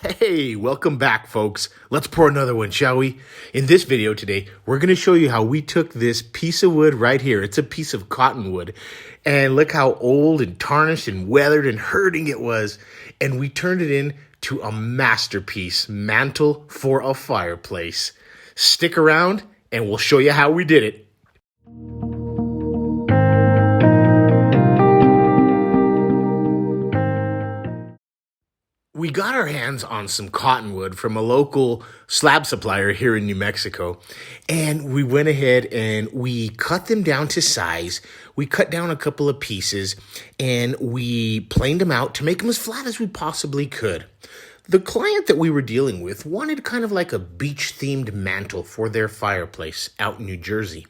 Hey, welcome back, folks. Let's pour another one, shall we? In this video today, we're going to show you how we took this piece of wood right here. It's a piece of cottonwood. And look how old and tarnished and weathered and hurting it was. And we turned it into a masterpiece, Mantel for a Fireplace. Stick around and we'll show you how we did it. We got our hands on some cottonwood from a local slab supplier here in New Mexico, and we went ahead and we cut them down to size. We cut down a couple of pieces, and we planed them out to make them as flat as we possibly could. The client that we were dealing with wanted kind of like a beach-themed mantle for their fireplace out in New Jersey.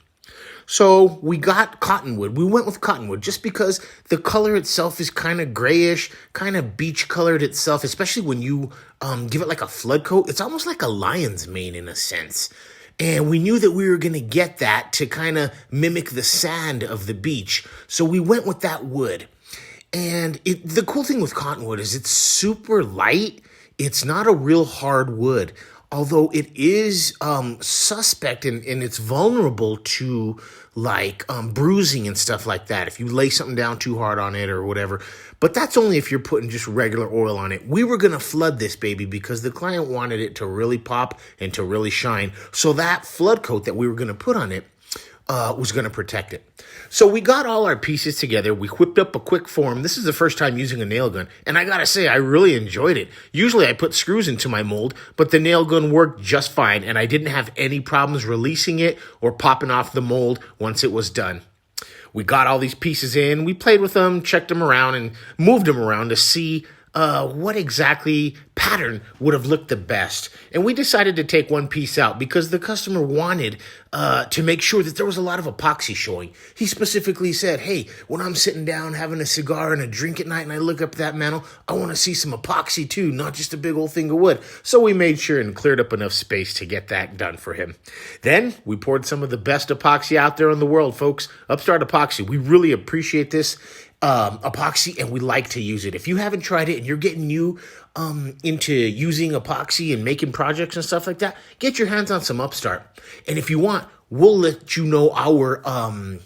So we got cottonwood. We went with cottonwood just because the color itself is kind of grayish, kind of beach colored itself, especially when you give it like a flood coat. It's almost like a lion's mane in a sense. And we knew that we were going to get that to kind of mimic the sand of the beach. So we went with that wood. And the cool thing with cottonwood is it's super light. It's not a real hard wood. Although it is suspect and it's vulnerable to like bruising and stuff like that if you lay something down too hard on it or whatever. But that's only if you're putting just regular oil on it. We were going to flood this baby because the client wanted it to really pop and to really shine. So that flood coat that we were going to put on it was going to protect it. So we got all our pieces together. We whipped up a quick form. This is the first time using a nail gun. And I got to say, I really enjoyed it. Usually I put screws into my mold, but the nail gun worked just fine. And I didn't have any problems releasing it or popping off the mold once it was done. We got all these pieces in. We played with them, checked them around, and moved them around to see what exactly pattern would have looked the best. And we decided to take one piece out because the customer wanted to make sure that there was a lot of epoxy showing. He specifically said, hey, when I'm sitting down having a cigar and a drink at night and I look up at that mantle, I want to see some epoxy too, not just a big old thing of wood. So we made sure and cleared up enough space to get that done for him. Then we poured some of the best epoxy out there in the world, folks. Upstart Epoxy. We really appreciate this epoxy, and we like to use it. If you haven't tried it and you're getting new into using epoxy and making projects and stuff like that, get your hands on some Upstart. And if you want, we'll let you know our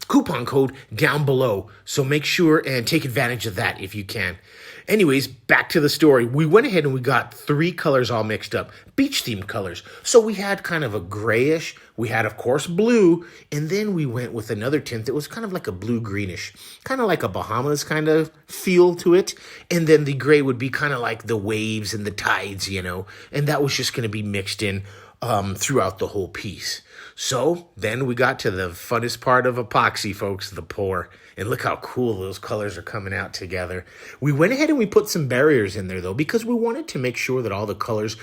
coupon code down below. So make sure and take advantage of that if you can. Anyways, back to the story. We went ahead and we got 3 colors all mixed up, beach-themed colors. So we had kind of a grayish, we had, of course, blue, and then we went with another tint that was kind of like a blue-greenish, kind of like a Bahamas kind of feel to it. And then the gray would be kind of like the waves and the tides, you know, and that was just going to be mixed in throughout the whole piece. So then we got to the funnest part of epoxy, folks, the pour. And look how cool those colors are coming out together. We went ahead and we put some barriers in there, though, because we wanted to make sure that all the colors,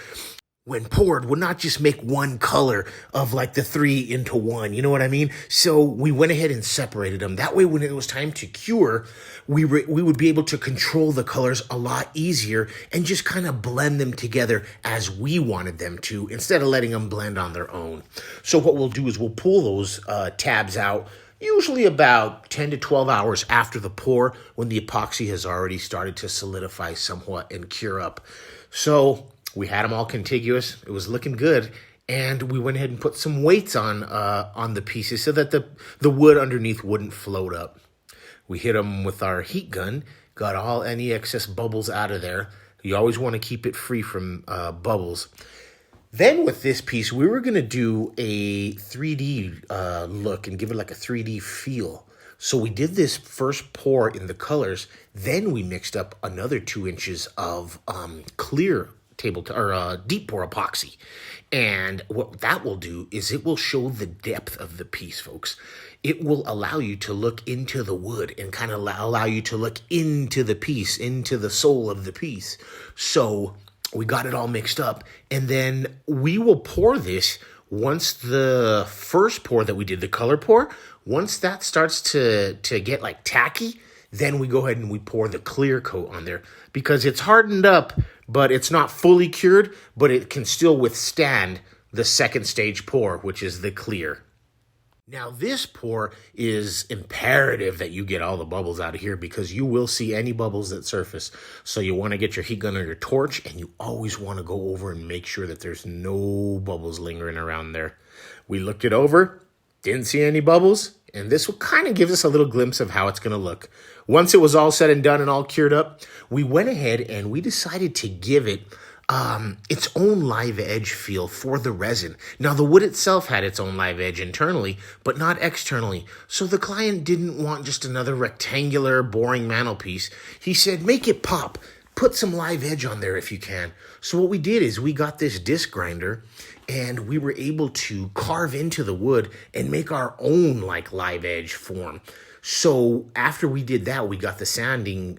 when poured, would not just make one color of like the 3 into 1. You know what I mean? So we went ahead and separated them. That way, when it was time to cure, we would be able to control the colors a lot easier and just kind of blend them together as we wanted them to, instead of letting them blend on their own. So what we'll do is we'll pull those tabs out usually about 10 to 12 hours after the pour, when the epoxy has already started to solidify somewhat and cure up. So we had them all contiguous. It was looking good. And we went ahead and put some weights on the pieces so that the wood underneath wouldn't float up. We hit them with our heat gun, got all any excess bubbles out of there. You always want to keep it free from bubbles. Then with this piece, we were going to do a 3D look and give it like a 3D feel. So we did this first pour in the colors. Then we mixed up another 2 inches of clear deep pour epoxy. And what that will do is it will show the depth of the piece, folks. It will allow you to look into the wood and kind of allow you to look into the piece, into the soul of the piece. So we got it all mixed up, and then we will pour this once the first pour that we did, the color pour, once that starts to get like tacky, then we go ahead and we pour the clear coat on there because it's hardened up, but it's not fully cured, but it can still withstand the second stage pour, which is the clear. Now, this pour is imperative that you get all the bubbles out of here because you will see any bubbles that surface. So you want to get your heat gun or your torch, and you always want to go over and make sure that there's no bubbles lingering around there. We looked it over, didn't see any bubbles, and this will kind of give us a little glimpse of how it's going to look. Once it was all said and done and all cured up, we went ahead and we decided to give it its own live edge feel for the resin. Now, the wood itself had its own live edge internally, but not externally. So the client didn't want just another rectangular, boring mantelpiece. He said, make it pop. Put some live edge on there if you can. So what we did is we got this disc grinder and we were able to carve into the wood and make our own like live edge form. So after we did that, we got the sanding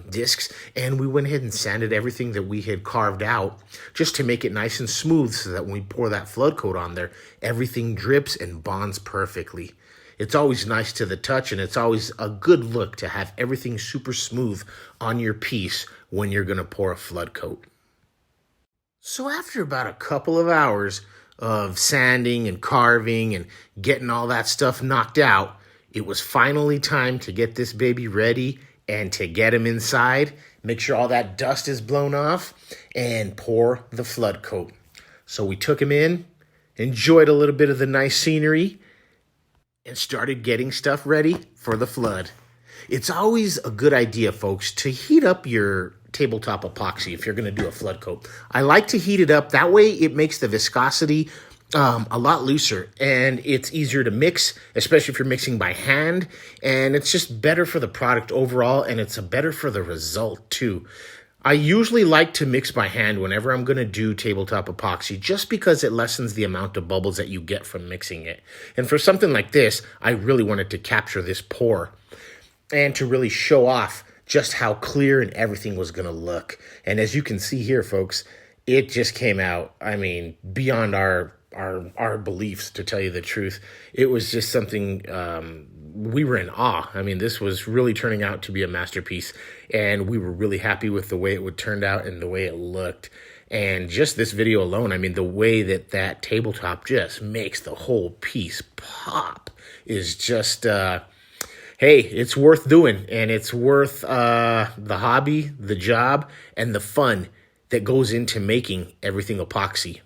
discs and we went ahead and sanded everything that we had carved out just to make it nice and smooth so that when we pour that flood coat on there, everything drips and bonds perfectly. It's always nice to the touch, and it's always a good look to have everything super smooth on your piece when you're going to pour a flood coat. So after about a couple of hours of sanding and carving and getting all that stuff knocked out, it was finally time to get this baby ready and to get him inside, make sure all that dust is blown off, and pour the flood coat. So we took him in, enjoyed a little bit of the nice scenery, and started getting stuff ready for the flood. It's always a good idea, folks, to heat up your tabletop epoxy if you're going to do a flood coat. I like to heat it up. That way it makes the viscosity a lot looser and it's easier to mix, especially if you're mixing by hand. And it's just better for the product overall, and it's better for the result too. I usually like to mix by hand whenever I'm going to do tabletop epoxy just because it lessens the amount of bubbles that you get from mixing it. And for something like this, I really wanted to capture this pour and to really show off just how clear and everything was going to look. And as you can see here, folks, it just came out, I mean, beyond our beliefs, to tell you the truth. It was just something, we were in awe. I mean, this was really turning out to be a masterpiece, and we were really happy with the way it would turn out and the way it looked. And just this video alone, I mean, the way that tabletop just makes the whole piece pop is just, hey, it's worth doing, and it's worth the hobby, the job, and the fun that goes into making everything epoxy.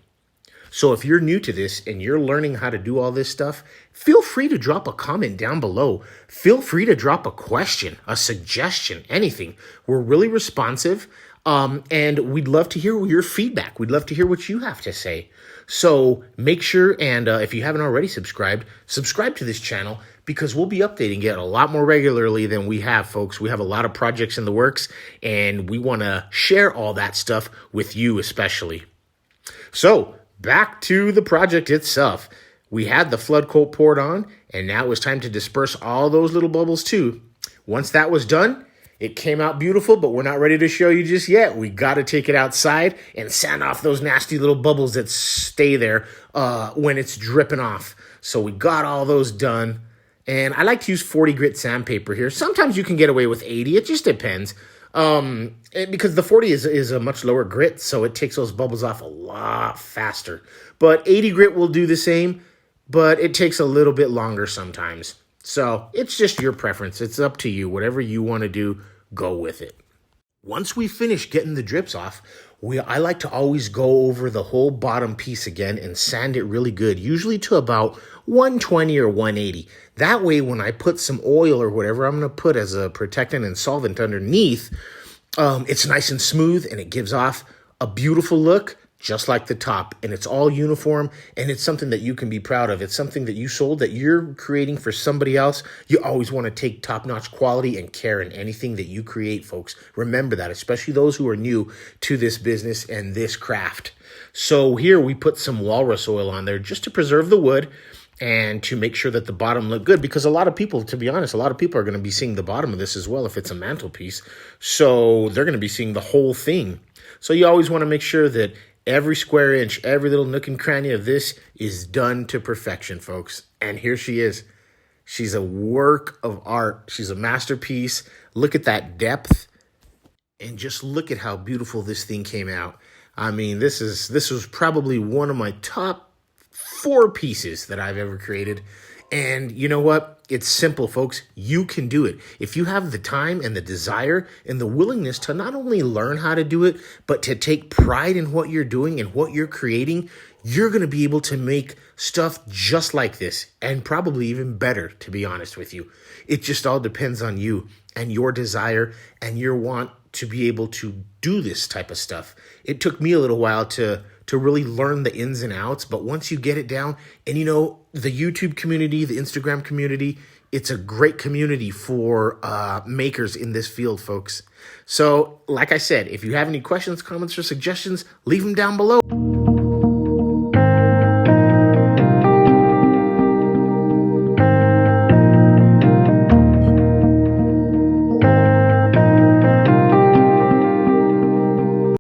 So if you're new to this and you're learning how to do all this stuff, feel free to drop a comment down below. Feel free to drop a question, a suggestion, anything. We're really responsive, and we'd love to hear your feedback. We'd love to hear what you have to say. So make sure, and if you haven't already subscribed, subscribe to this channel because we'll be updating it a lot more regularly than we have, folks. We have a lot of projects in the works, and we want to share all that stuff with you especially. So back to the project itself. We had the flood coat poured on, and now it was time to disperse all those little bubbles too. Once that was done, it came out beautiful, but we're not ready to show you just yet. We got to take it outside and sand off those nasty little bubbles that stay there when it's dripping off. So we got all those done, and I like to use 40 grit sandpaper here. Sometimes you can get away with 80. It just depends. Because the 40 is a much lower grit, so it takes those bubbles off a lot faster. But 80 grit will do the same, but it takes a little bit longer sometimes. So it's just your preference. It's up to you. Whatever you want to do, go with it. Once we finish getting the drips off, I like to always go over the whole bottom piece again and sand it really good, usually to about 120 or 180. That way, when I put some oil or whatever I'm going to put as a protectant and solvent underneath, it's nice and smooth and it gives off a beautiful look, just like the top. And it's all uniform, and it's something that you can be proud of. It's something that you sold, that you're creating for somebody else. You always want to take top-notch quality and care in anything that you create, folks. Remember that, especially those who are new to this business and this craft. So here we put some walrus oil on there just to preserve the wood and to make sure that the bottom looked good, because a lot of people, to be honest, a lot of people are going to be seeing the bottom of this as well if it's a mantelpiece. So they're going to be seeing the whole thing. So you always want to make sure that every square inch, every little nook and cranny of this is done to perfection, folks. And here she is. She's a work of art. She's a masterpiece. Look at that depth. And just look at how beautiful this thing came out. I mean, this was probably one of my top 4 pieces that I've ever created. And you know what? It's simple, folks. You can do it. If you have the time and the desire and the willingness to not only learn how to do it, but to take pride in what you're doing and what you're creating, you're going to be able to make stuff just like this and probably even better, to be honest with you. It just all depends on you and your desire and your want to be able to do this type of stuff. It took me a little while to really learn the ins and outs, but once you get it down, and the YouTube community, the Instagram community, it's a great community for makers in this field, folks. So like I said, if you have any questions, comments, or suggestions, leave them down below.